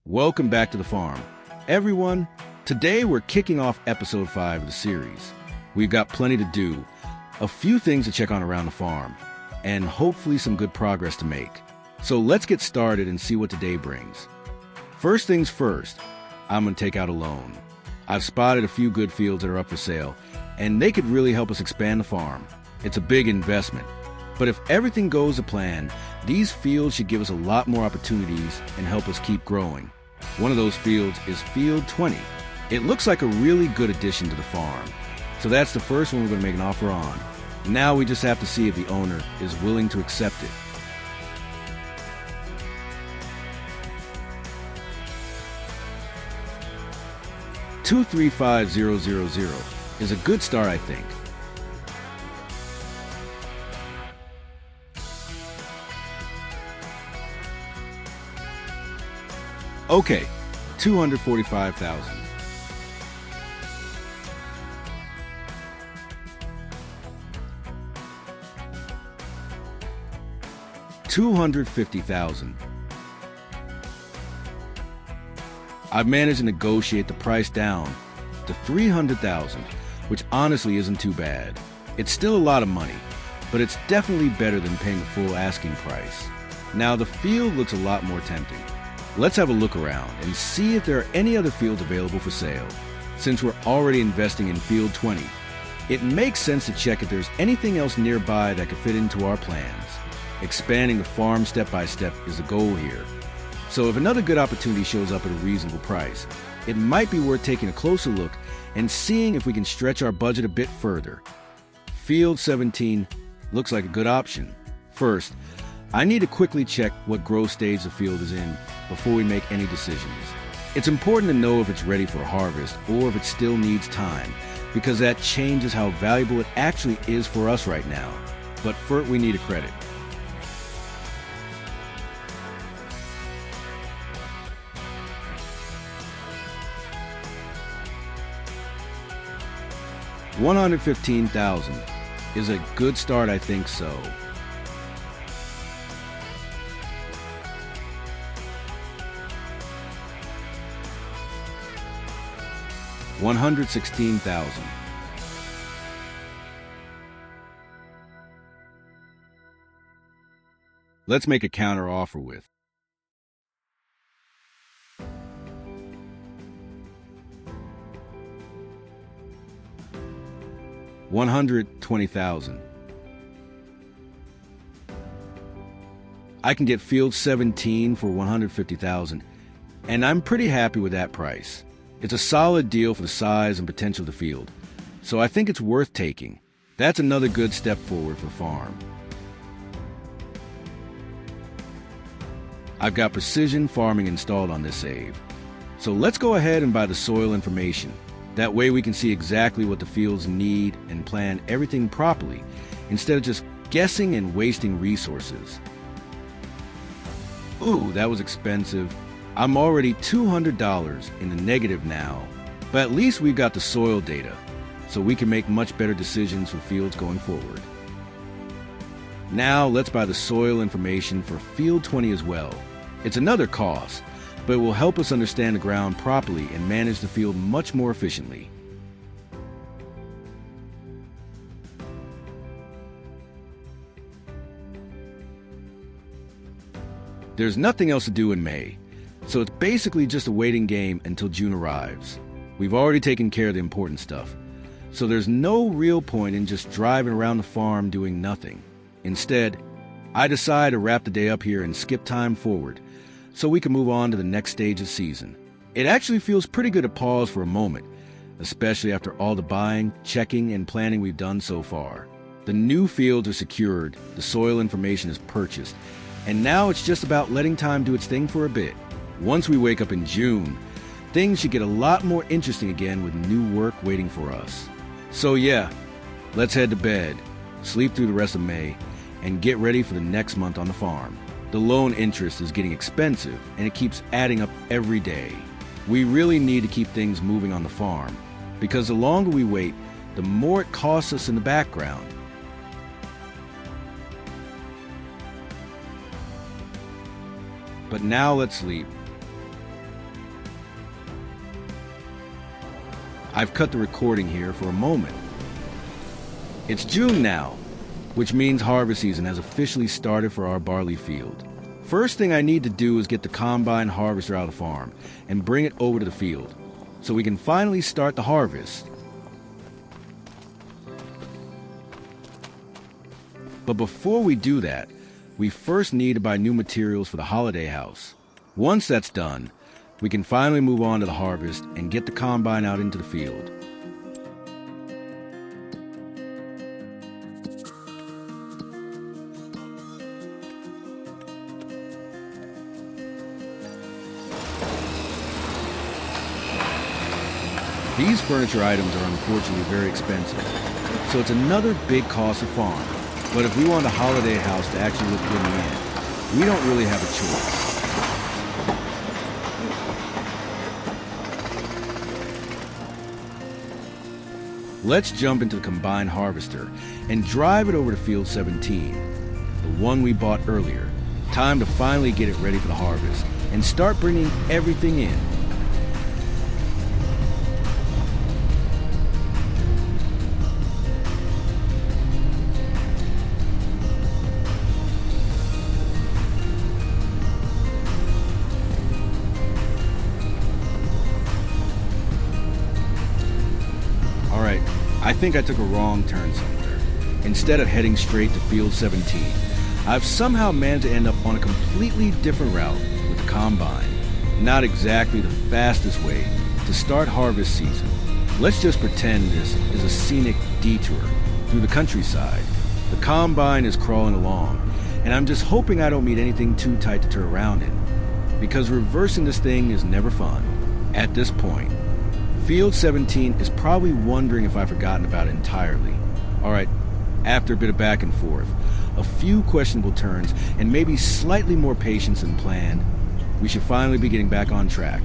Welcome back to the farm. Everyone, today we're kicking off episode 5 of the series. We've got plenty to do, a few things to check on around the farm, and hopefully some good progress to make. So let's get started and see what today brings. First things first, I'm going to take out a loan. I've spotted a few good fields that are up for sale, and they could really help us expand the farm. It's a big investment, but if everything goes to plan, these fields should give us a lot more opportunities and help us keep growing. One of those fields is Field 20. It looks like a really good addition to the farm. So that's the first one we're going to make an offer on. Now we just have to see if the owner is willing to accept it. $235,000 is a good start, I think. Okay, $245,000. $250,000. I've managed to negotiate the price down to $300,000, which honestly isn't too bad. It's still a lot of money, but it's definitely better than paying the full asking price. Now the field looks a lot more tempting. Let's have a look around and see if there are any other fields available for sale. Since we're already investing in Field 20, it makes sense to check if there's anything else nearby that could fit into our plans. Expanding the farm step by step is the goal here. So if another good opportunity shows up at a reasonable price, it might be worth taking a closer look and seeing if we can stretch our budget a bit further. Field 17 looks like a good option. First, I need to quickly check what growth stage the field is in before we make any decisions. It's important to know if it's ready for harvest or if it still needs time, because that changes how valuable it actually is for us right now. But first, we need a credit. $115,000 is a good start, I think so. $116,000. Let's make a counter offer with $120,000. I can get Field 17 for $150,000, and I'm pretty happy with that price. It's a solid deal for the size and potential of the field, so I think it's worth taking. That's another good step forward for the farm. I've got precision farming installed on this save, so let's go ahead and buy the soil information. That way we can see exactly what the fields need and plan everything properly, instead of just guessing and wasting resources. Ooh, that was expensive. I'm already $200 in the negative now, but at least we've got the soil data, so we can make much better decisions for fields going forward. Now let's buy the soil information for Field 20 as well. It's another cost, but it will help us understand the ground properly and manage the field much more efficiently. There's nothing else to do in May, so it's basically just a waiting game until June arrives. We've already taken care of the important stuff, so there's no real point in just driving around the farm doing nothing. Instead, I decide to wrap the day up here and skip time forward, so we can move on to the next stage of season. It actually feels pretty good to pause for a moment, especially after all the buying, checking, and planning we've done so far. The new fields are secured, the soil information is purchased, and now it's just about letting time do its thing for a bit. Once we wake up in June, things should get a lot more interesting again with new work waiting for us. So yeah, let's head to bed, sleep through the rest of May, and get ready for the next month on the farm. The loan interest is getting expensive, and it keeps adding up every day. We really need to keep things moving on the farm, because the longer we wait, the more it costs us in the background. But now let's sleep. I've cut the recording here for a moment. It's June now, which means harvest season has officially started for our barley field. First thing I need to do is get the combine harvester out of the farm and bring it over to the field so we can finally start the harvest. But before we do that, we first need to buy new materials for the holiday house. Once that's done, we can finally move on to the harvest and get the combine out into the field. These furniture items are unfortunately very expensive, so it's another big cost to farm. But if we want a holiday house to actually look good in the end, we don't really have a choice. Let's jump into the combine harvester and drive it over to field 17, the one we bought earlier. Time to finally get it ready for the harvest and start bringing everything in. I think I took a wrong turn somewhere. Instead of heading straight to field 17, I've somehow managed to end up on a completely different route with the combine. Not exactly the fastest way to start harvest season. Let's just pretend this is a scenic detour through the countryside. The combine is crawling along, and I'm just hoping I don't meet anything too tight to turn around in, because reversing this thing is never fun. At this point, Field 17 is probably wondering if I've forgotten about it entirely. Alright, after a bit of back and forth, a few questionable turns, and maybe slightly more patience than planned, we should finally be getting back on track.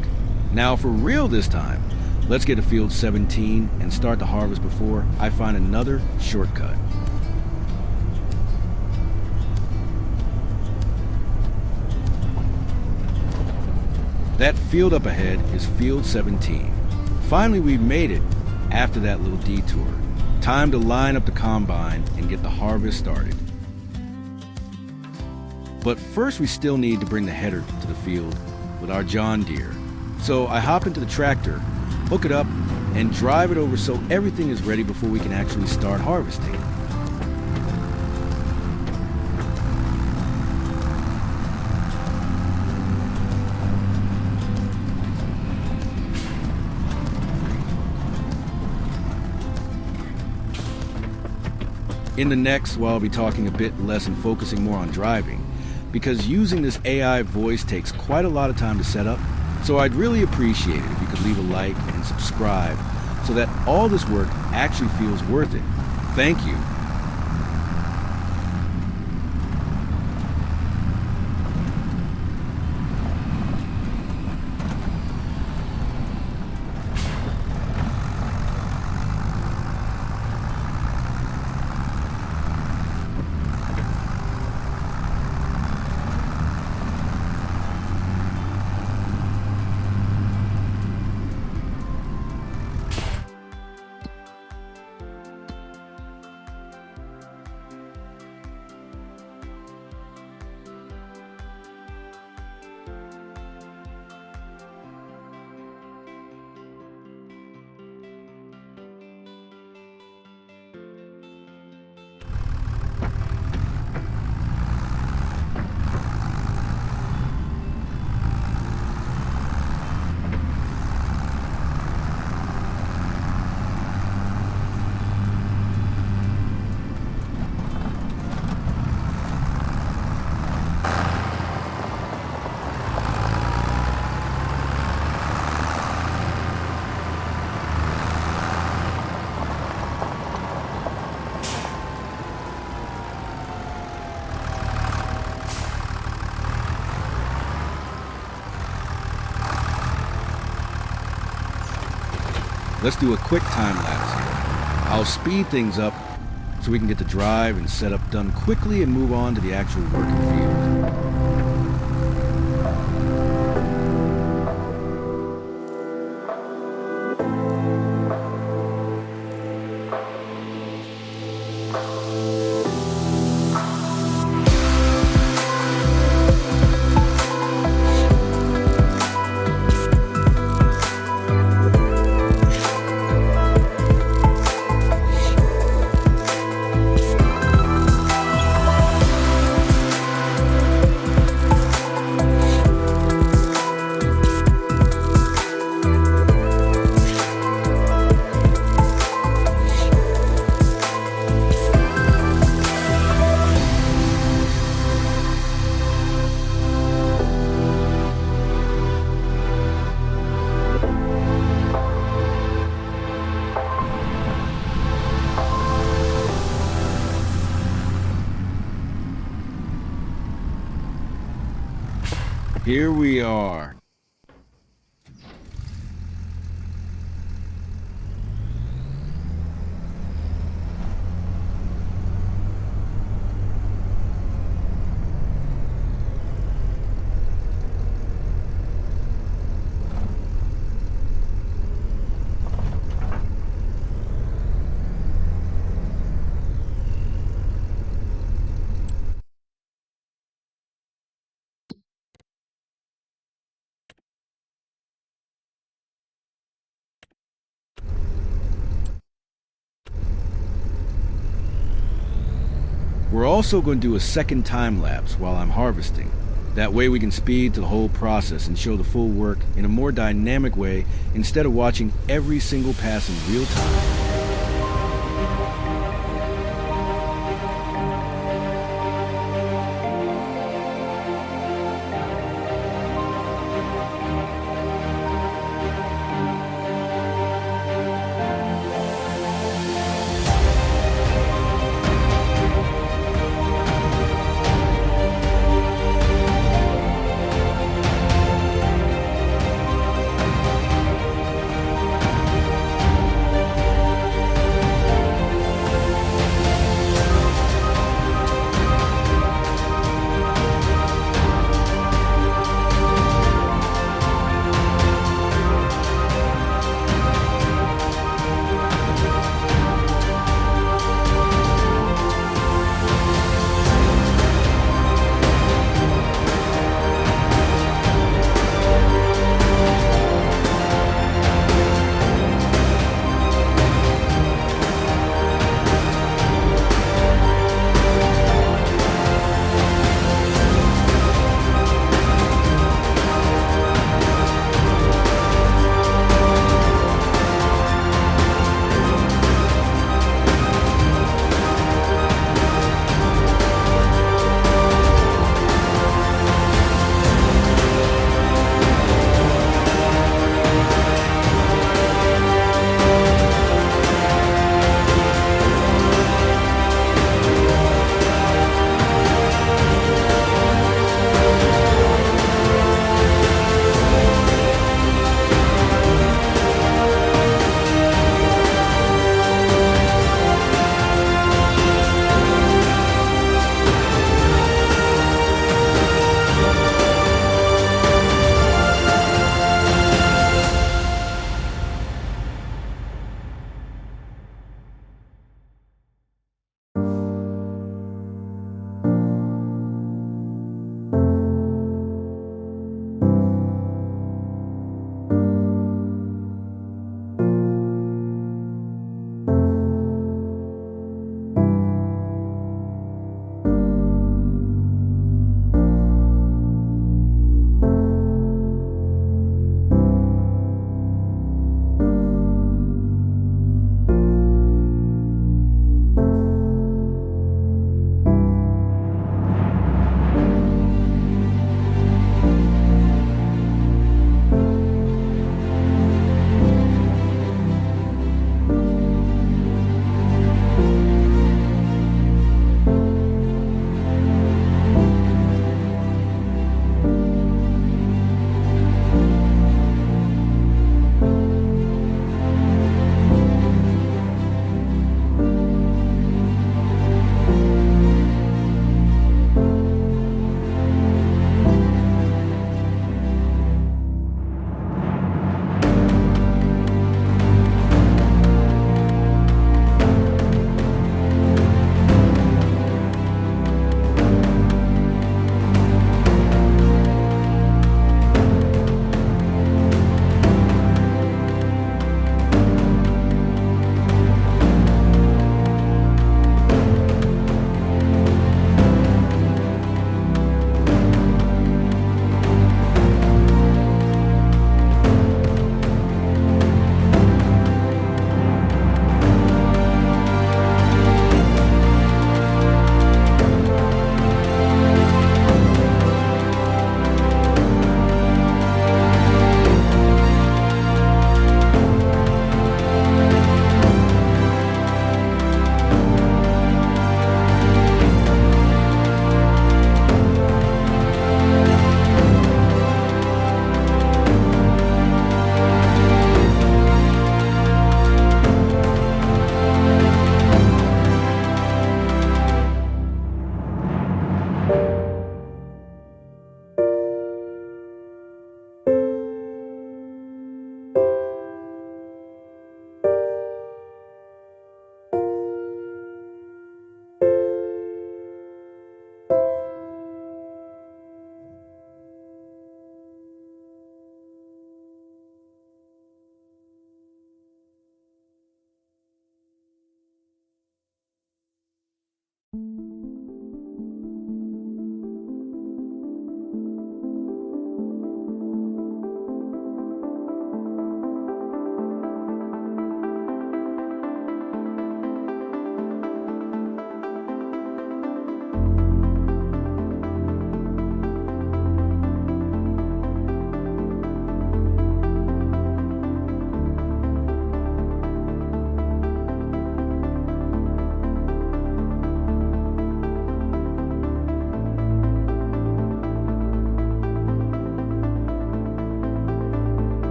Now for real this time, let's get to Field 17 and start the harvest before I find another shortcut. That field up ahead is Field 17. Finally, we've made it after that little detour. Time to line up the combine and get the harvest started. But first, we still need to bring the header to the field with our John Deere. So I hop into the tractor, hook it up, and drive it over so everything is ready before we can actually start harvesting. In the next, I'll be talking a bit less and focusing more on driving, because using this AI voice takes quite a lot of time to set up, so I'd really appreciate it if you could leave a like and subscribe so that all this work actually feels worth it. Thank you. Let's do a quick time lapse here. I'll speed things up so we can get the drive and setup done quickly and move on to the actual working field. Here we are. We're also going to do a second time lapse while I'm harvesting. That way we can speed to the whole process and show the full work in a more dynamic way instead of watching every single pass in real time.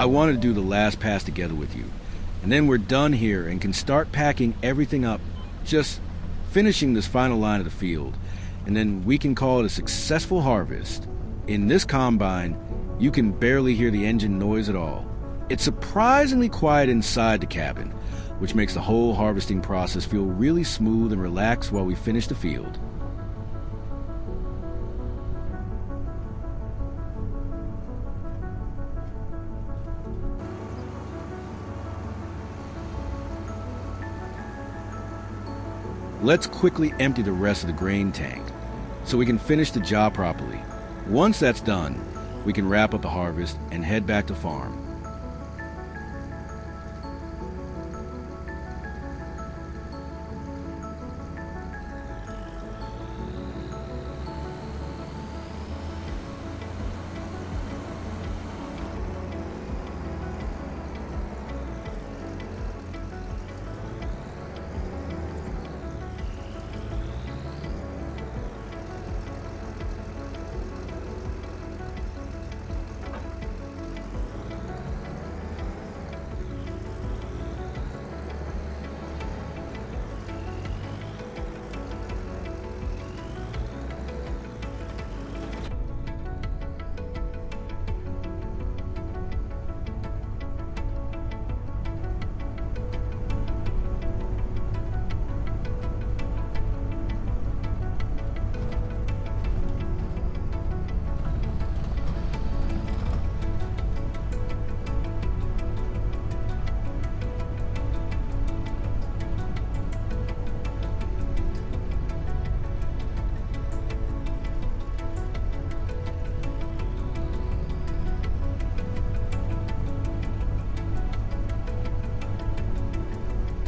wanted to do the last pass together with you. And then we're done here and can start packing everything up, just finishing this final line of the field. And then we can call it a successful harvest. In this combine, you can barely hear the engine noise at all. It's surprisingly quiet inside the cabin, which makes the whole harvesting process feel really smooth and relaxed while we finish the field. Let's quickly empty the rest of the grain tank so we can finish the job properly. Once that's done, we can wrap up the harvest and head back to farm.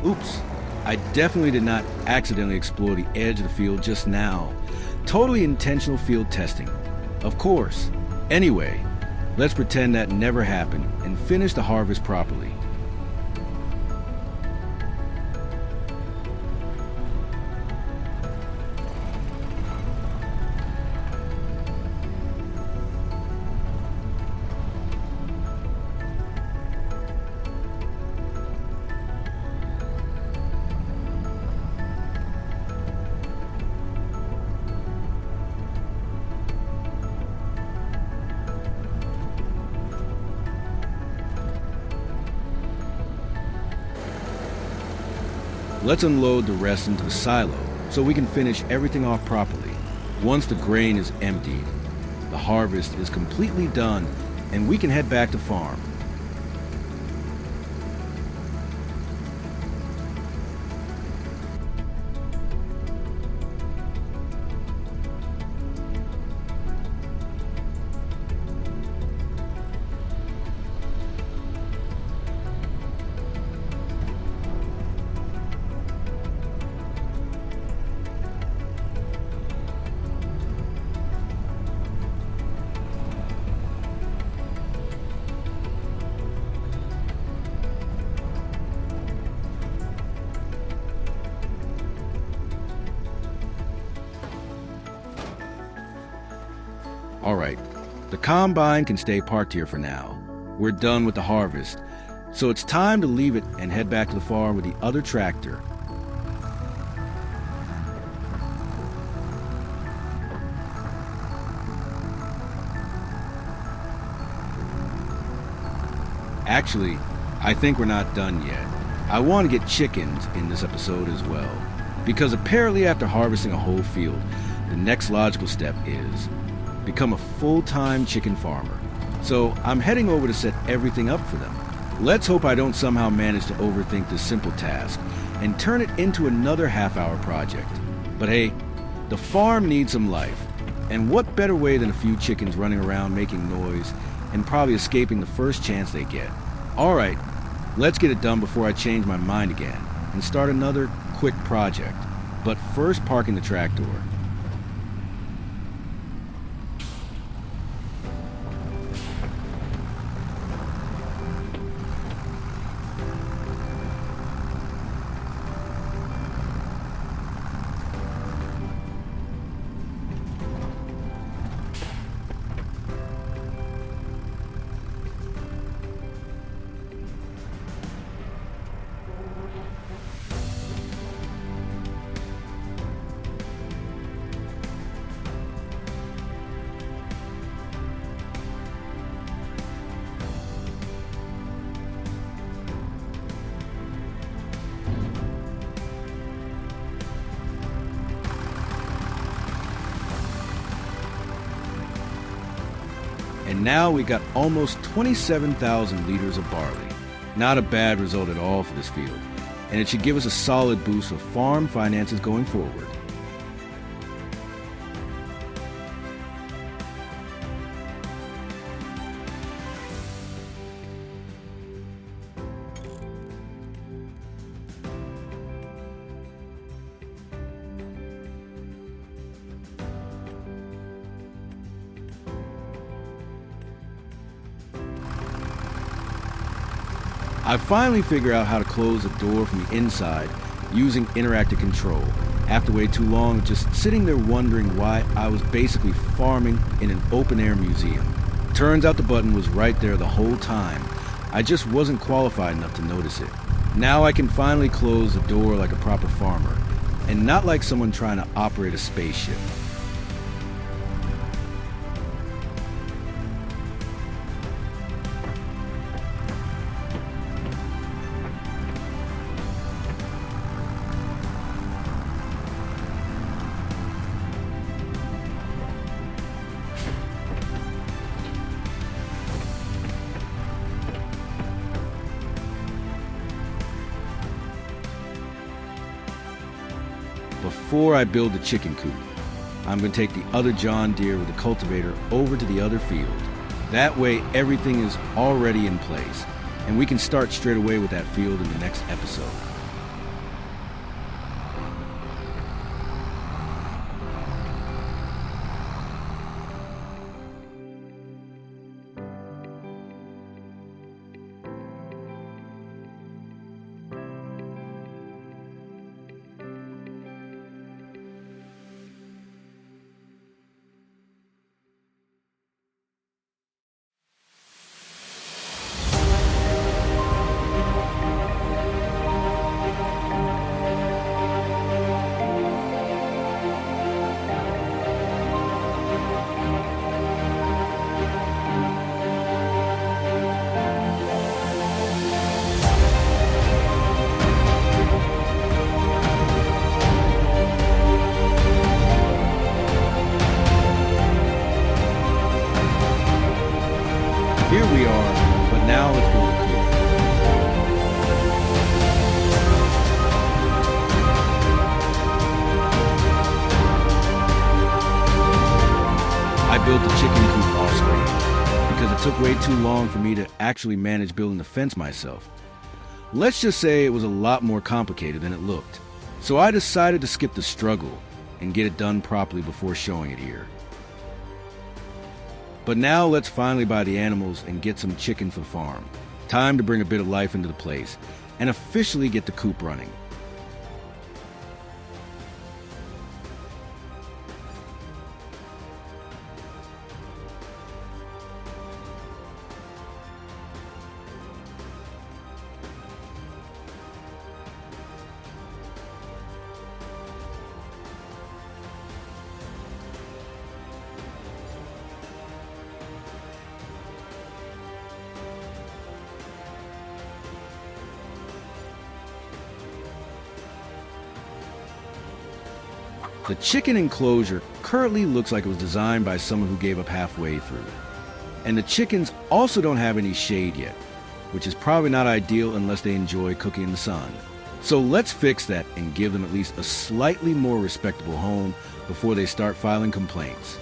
Oops, I definitely did not accidentally explore the edge of the field just now. Totally intentional field testing. Of course. Anyway, let's pretend that never happened and finish the harvest properly. Let's unload the rest into the silo so we can finish everything off properly. Once the grain is emptied, the harvest is completely done and we can head back to farm. Alright, the combine can stay parked here for now. We're done with the harvest, so it's time to leave it and head back to the farm with the other tractor. Actually, I think we're not done yet. I want to get chickens in this episode as well, because apparently after harvesting a whole field, the next logical step is become a full-time chicken farmer. So I'm heading over to set everything up for them. Let's hope I don't somehow manage to overthink this simple task and turn it into another half-hour project. But hey, the farm needs some life, and what better way than a few chickens running around making noise and probably escaping the first chance they get. Alright, let's get it done before I change my mind again and start another quick project. But first, parking the tractor. And now we got almost 27,000 liters of barley. Not a bad result at all for this field, and it should give us a solid boost of farm finances going forward. I finally figured out how to close the door from the inside using interactive control, after way too long just sitting there wondering why I was basically farming in an open-air museum. Turns out the button was right there the whole time. I just wasn't qualified enough to notice it. Now I can finally close the door like a proper farmer, and not like someone trying to operate a spaceship. Before I build the chicken coop, I'm going to take the other John Deere with the cultivator over to the other field. That way everything is already in place, and we can start straight away with that field in the next episode. Here we are, but now let's build a coop. I built the chicken coop off screen because it took way too long for me to actually manage building the fence myself. Let's just say it was a lot more complicated than it looked. So I decided to skip the struggle and get it done properly before showing it here. But now let's finally buy the animals and get some chicken for the farm. Time to bring a bit of life into the place and officially get the coop running. The chicken enclosure currently looks like it was designed by someone who gave up halfway through. And the chickens also don't have any shade yet, which is probably not ideal unless they enjoy cooking in the sun. So let's fix that and give them at least a slightly more respectable home before they start filing complaints.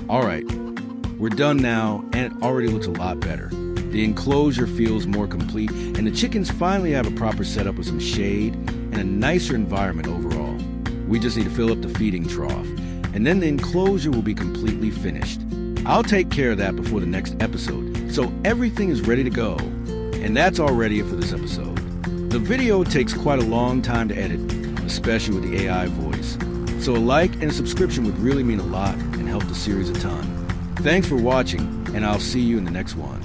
Alright, we're done now, and it already looks a lot better. The enclosure feels more complete, and the chickens finally have a proper setup with some shade and a nicer environment overall. We just need to fill up the feeding trough, and then the enclosure will be completely finished. I'll take care of that before the next episode, so everything is ready to go. And that's already it for this episode. The video takes quite a long time to edit, especially with the AI voice. So a like and a subscription would really mean a lot and help the series a ton. Thanks for watching, and I'll see you in the next one.